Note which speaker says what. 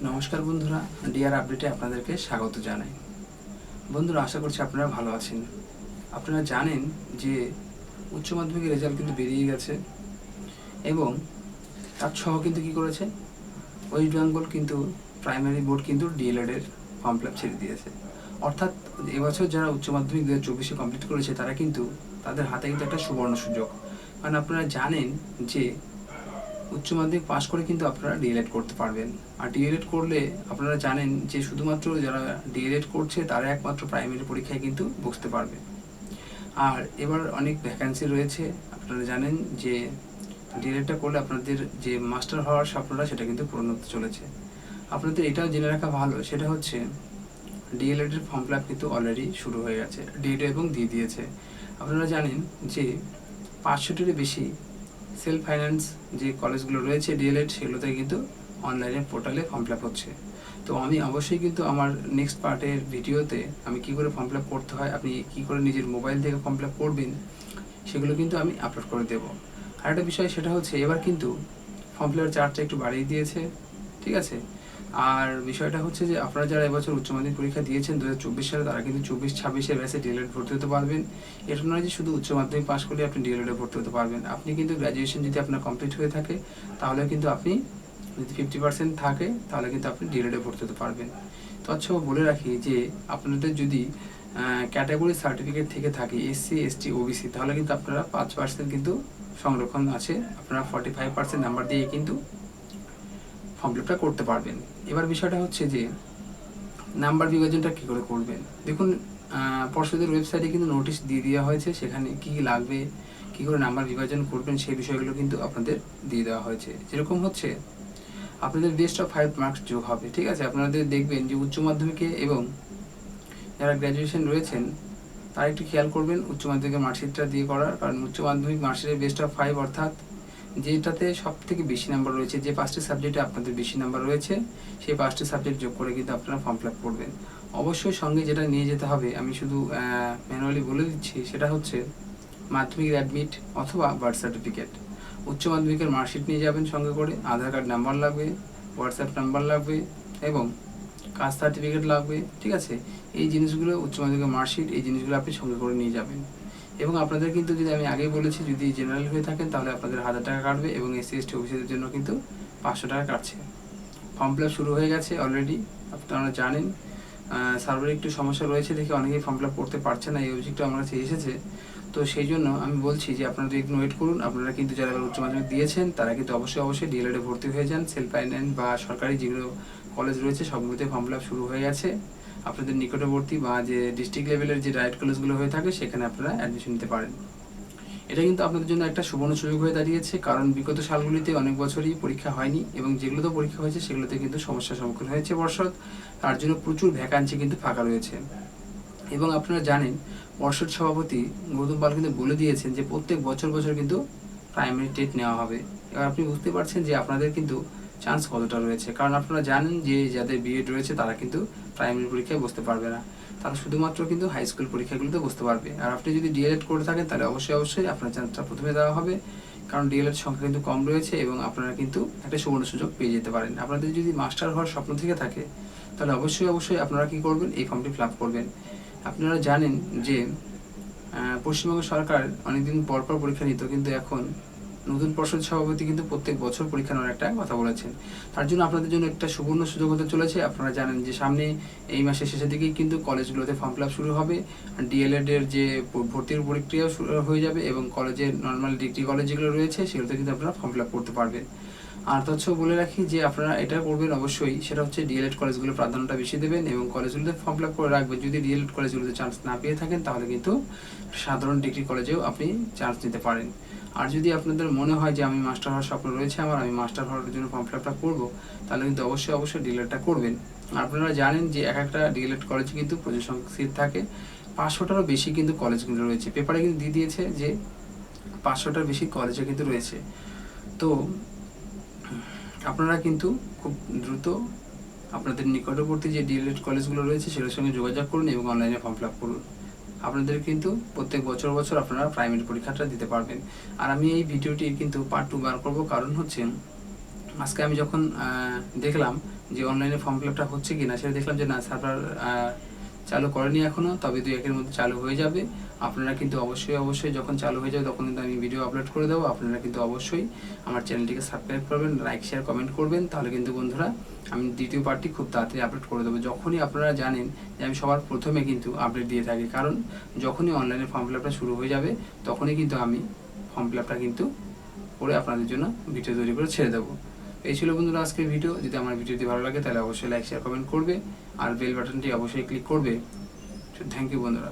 Speaker 1: নমস্কার বন্ধুরা, ডিআর আপডেটে আপনাদেরকে স্বাগত জানাই। বন্ধুরা, আশা করছি আপনারা ভালো আছেন। আপনারা জানেন যে উচ্চ মাধ্যমিকের রেজাল্ট কিন্তু বেরিয়ে গেছে এবং তার সহ কিন্তু কী করেছে, ওয়েস্ট বেঙ্গল কিন্তু প্রাইমারি বোর্ড কিন্তু ডিএলএডের ফর্ম ফিল আপ ছেড়ে দিয়েছে। অর্থাৎ এবছর যারা উচ্চ মাধ্যমিক 2024 কমপ্লিট করেছে তারা কিন্তু তাদের হাতে কিন্তু একটা সুবর্ণ সুযোগ। কারণ আপনারা জানেন যে উচ্চ মাধ্যমিক পাশ করে কিন্তু আপনারা ডিএলএড করতে পারবেন। আর ডিএলএড করলে আপনারা জানেন যে শুধুমাত্র যারা ডিএলএড করছে তারা একমাত্র প্রাইমারি পরীক্ষায় কিন্তু বসতে পারবে। আর এবার অনেক ভ্যাকান্সি রয়েছে। আপনারা জানেন যে ডিএলএডটা করলে আপনাদের যে মাস্টার হওয়ার স্বপ্নটা সেটা কিন্তু পূরণ হতে চলেছে। আপনাদের এটাও জেনে রাখা ভালো, সেটা হচ্ছে ডিএলএডের ফর্ম ফিল আপ কিন্তু অলরেডি শুরু হয়ে গেছে, ডেট এবং দিয়ে দিয়েছে। আপনারা জানেন যে 500টিরও বেশি সেলফ ফাইন্যান্স যে কলেজগুলো রয়েছে ডিএলএড, সেগুলোতে কিন্তু অনলাইনে পোর্টালে ফর্ম ফিল আপ হচ্ছে। তো আমি অবশ্যই কিন্তু আমার নেক্সট পার্টের ভিডিওতে আমি কী করে ফর্ম ফিল আপ করতে হয়, আপনি কী করে নিজের মোবাইল থেকে ফর্ম ফিল আপ করবেন, সেগুলো কিন্তু আমি আপলোড করে দেবো। আর একটা বিষয় সেটা হচ্ছে এবার কিন্তু ফর্ম ফিল আপের চার্জটা একটু বাড়িয়ে দিয়েছে, ঠিক আছে। আর বিষয়টা হচ্ছে যে আপনারা যারা এবছর উচ্চ মাধ্যমিক পরীক্ষা দিয়েছেন 2024 সালে, তারা কিন্তু 24-26 ব্যাচে ডিএলএড ভর্তি হতে পারবেন। এটা নয় যে শুধু উচ্চ মাধ্যমিক পাশ করলে আপনি ডিএলএডে ভর্তি হতে পারবেন। আপনি কিন্তু গ্র্যাজুয়েশন যদি আপনার কমপ্লিট হয়ে থাকে তাহলে কিন্তু আপনি যদি 50% থাকে তাহলে কিন্তু আপনি ডিএলএডে ভর্তি হতে পারবেন। তৎসহ বলে রাখি যে আপনাদের যদি ক্যাটাগরি সার্টিফিকেট থেকে থাকে এসসি, এসটি, ওবিসি, তাহলে কিন্তু আপনারা 5% কিন্তু সংরক্ষণ আছে। আপনারা 45% নাম্বার দিয়ে কিন্তু ফর্ম ফিল আপটা করতে পারবেন। এবার বিষয়টা হচ্ছে যে নাম্বার বিভাজনটা কী করে করবেন। দেখুন, পর্ষদের ওয়েবসাইটে কিন্তু নোটিশ দিয়ে দেওয়া হয়েছে, সেখানে কী কী লাগবে, কী করে নাম্বার বিভাজন করবেন সেই বিষয়গুলো কিন্তু আপনাদের দিয়ে দেওয়া হয়েছে। যেরকম হচ্ছে আপনাদের বেস্ট অফ 5 মার্কস যোগ হবে, ঠিক আছে। আপনাদের দেখবেন যে উচ্চ মাধ্যমিকে এবং যারা গ্র্যাজুয়েশন রয়েছেন তারা একটু খেয়াল করবেন উচ্চ মাধ্যমিকের মার্কশিটটা দিয়ে করার। কারণ উচ্চ মাধ্যমিক মার্কশিটের বেস্ট অফ 5 অর্থাৎ যেটাতে সব থেকে বেশি নাম্বার রয়েছে, যে 5টি সাবজেক্টে আপনাদের বেশি নাম্বার রয়েছে সেই 5টি সাবজেক্ট যোগ করে কিন্তু আপনারা ফর্ম ফিল আপ করবেন। অবশ্যই সঙ্গে যেটা নিয়ে যেতে হবে, আমি শুধু ম্যানুয়ালি বলে দিচ্ছি, সেটা হচ্ছে মাধ্যমিকের অ্যাডমিট অথবা বার্থ সার্টিফিকেট। উচ্চ মাধ্যমিকের মার্কশিট নিয়ে যাবেন সঙ্গে করে, আধার কার্ড নাম্বার লাগবে, হোয়াটসঅ্যাপ নাম্বার লাগবে এবং কাস্ট সার্টিফিকেট লাগবে, ঠিক আছে। এই জিনিসগুলো উচ্চ মাধ্যমিকের মার্কশিট, এই জিনিসগুলো আপনি সঙ্গে করে নিয়ে যাবেন। এবং আপনাদের কিন্তু যদি আমি আগেই বলেছি, যদি জেনারেল হয়ে থাকেন তাহলে আপনাদের 1000 টাকা কাটবে এবং এসসি, এসটি, ওবিসিদের জন্য কিন্তু 500 টাকা কাটছে। ফর্ম ফিল আপ শুরু হয়ে গেছে অলরেডি, আপনারা জানেন। সার্ভারে একটু সমস্যা রয়েছে দেখে অনেকেই ফর্ম ফিল আপ করতে পারছে না, এই অভিযোগটা আমার কাছে এসেছে। তো সেই জন্য আমি বলছি যে আপনারা একটু ওয়েট করুন। আপনারা কিন্তু যারা উচ্চ মাধ্যমিক দিয়েছেন তারা কিন্তু অবশ্যই ডিএলএডে ভর্তি হয়ে যান। সেলফ ফাইন্যান্স বা সরকারি যেগুলো কলেজ রয়েছে সবগুলোতে ফর্ম ফিল আপ শুরু হয়ে গেছে। আপনাদের নিকটবর্তী বা যে ডিস্ট্রিক্ট লেভেলের যে ডায়েট কলেজগুলো হয়ে থাকে সেখানে আপনারা অ্যাডমিশন নিতে পারেন। এটা কিন্তু আপনাদের জন্য একটা সুবর্ণ সুযোগ হয়ে দাঁড়িয়েছে, কারণ বিগত সালগুলিতে অনেক বছরই পরীক্ষা হয়নি এবং যেগুলোতে পরীক্ষা হয়েছে সেগুলোতে কিন্তু সমস্যার সম্মুখীন হয়েছে পর্ষদ। তার জন্য প্রচুর ভ্যাকান্সি কিন্তু ফাঁকা রয়েছে। এবং আপনারা জানেন পর্ষদ সভাপতি গৌতম পাল কিন্তু বলে দিয়েছেন যে প্রত্যেক বছর কিন্তু প্রাইমারি টেট নেওয়া হবে। এবার আপনি বুঝতে পারছেন যে আপনাদের কিন্তু চান্স কতটা রয়েছে। কারণ আপনারা জানেন যে যাদের বিএড রয়েছে তারা কিন্তু প্রাইমারি পরীক্ষায় বসতে পারবে না, তারা শুধুমাত্র কিন্তু হাই স্কুল পরীক্ষাগুলোতে বসতে পারবে। আর আপনি যদি ডিএলএড করে থাকেন তাহলে অবশ্যই আপনার চান্সটা প্রথমে দেওয়া হবে, কারণ ডিএলএড সংখ্যা কিন্তু কম রয়েছে এবং আপনারা কিন্তু একটা সুবর্ণ সুযোগ পেয়ে যেতে পারেন। আপনাদের যদি মাস্টার হওয়ার স্বপ্ন থেকে থাকে তাহলে অবশ্যই আপনারা কী করবেন, এই ফর্মটি ফিল আপ করবেন। আপনারা জানেন যে পশ্চিমবঙ্গ সরকার অনেকদিন পর পরীক্ষা নিত, কিন্তু এখন নতুন পর্ষদ সভাপতি কিন্তু প্রত্যেক বছর পরীক্ষা নেওয়ার একটা কথা বলেছেন। তার জন্য আপনাদের জন্য একটা সুবর্ণ সুযোগ হতে চলেছে। আপনারা জানেন যে সামনে এই মাসের শেষের দিকেই কিন্তু কলেজগুলোতে ফর্ম ফিল আপ শুরু হবে, ডিএলএড এর যে ভর্তির প্রক্রিয়াও শুরু হয়ে যাবে এবং কলেজের নর্মাল ডিগ্রি কলেজ যেগুলো রয়েছে সেগুলোতে কিন্তু আপনারা ফর্ম ফিল আপ করতে পারবেন। আর তৎসহ বলে রাখি যে আপনারা এটা করবেন অবশ্যই, সেটা হচ্ছে ডিএলএড কলেজগুলো প্রাধান্যটা বেশি দেবেন এবং কলেজগুলোতে ফর্ম ফিল আপ করে রাখবেন। যদি ডিএলএড কলেজগুলোতে চান্স না পেয়ে থাকেন তাহলে কিন্তু সাধারণ ডিগ্রি কলেজেও আপনি চান্স নিতে পারেন। আর যদি আপনাদের মনে হয় যে আমি মাস্টার হওয়ার স্বপ্ন রয়েছে আমার, আমি মাস্টার হওয়ার জন্য ফর্ম ফিল আপটা করবো, তাহলে কিন্তু অবশ্যই ডিএলএডটা করবেন। আপনারা জানেন যে এক একটা ডিএলএড কলেজে কিন্তু প্রচুর সংখ্যক সিট থাকে, 500টারও বেশি কিন্তু কলেজগুলো রয়েছে। পেপারে কিন্তু দিয়ে দিয়েছে যে 500টার বেশি কলেজে কিন্তু রয়েছে। তো আপনারা কিন্তু খুব দ্রুত আপনাদের নিকটবর্তী যে ডিএলএড কলেজগুলো রয়েছে সেগুলোর সঙ্গে যোগাযোগ করুন এবং অনলাইনে ফর্ম ফিল আপ করুন। আপনাদের কিন্তু প্রত্যেক বছর আপনারা প্রাইমারি পরীক্ষাটা দিতে পারবেন। আর আমি এই ভিডিওটি কিন্তু পার্ট 2 বার করবো, কারণ হচ্ছে আজকে আমি যখন দেখলাম যে অনলাইনে ফর্ম ফিল আপটা হচ্ছে কি না, সেটা দেখলাম যে না, সার্ভার চালু করেনি এখনও, তবে 2-1 মধ্যে চালু হয়ে যাবে। আপনারা কিন্তু অবশ্যই যখন চালু হয়ে যাবে তখন কিন্তু আমি ভিডিও আপলোড করে দেবো। আপনারা কিন্তু অবশ্যই আমার চ্যানেলটিকে সাবস্ক্রাইব করবেন, লাইক শেয়ার কমেন্ট করবেন, তাহলে কিন্তু বন্ধুরা আমি দ্বিতীয় পার্টটি খুব তাড়াতাড়ি আপলোড করে দেবো। যখনই আপনারা জানেন যে আমি সবার প্রথমে কিন্তু আপডেট দিয়ে থাকি, কারণ যখনই অনলাইনে ফর্ম ফিল আপটা শুরু হয়ে যাবে তখনই কিন্তু আমি ফর্ম ফিল আপটা কিন্তু করে আপনাদের জন্য ভিডিও তৈরি করে ছেড়ে দেবো। এই ছিল বন্ধুরা আজকের ভিডিও। যদি আমার ভিডিওটি ভালো লাগে তাহলে অবশ্যই লাইক শেয়ার কমেন্ট করবে আর বেল বাটনটি অবশ্যই ক্লিক করবে। থ্যাংক ইউ বন্ধুরা।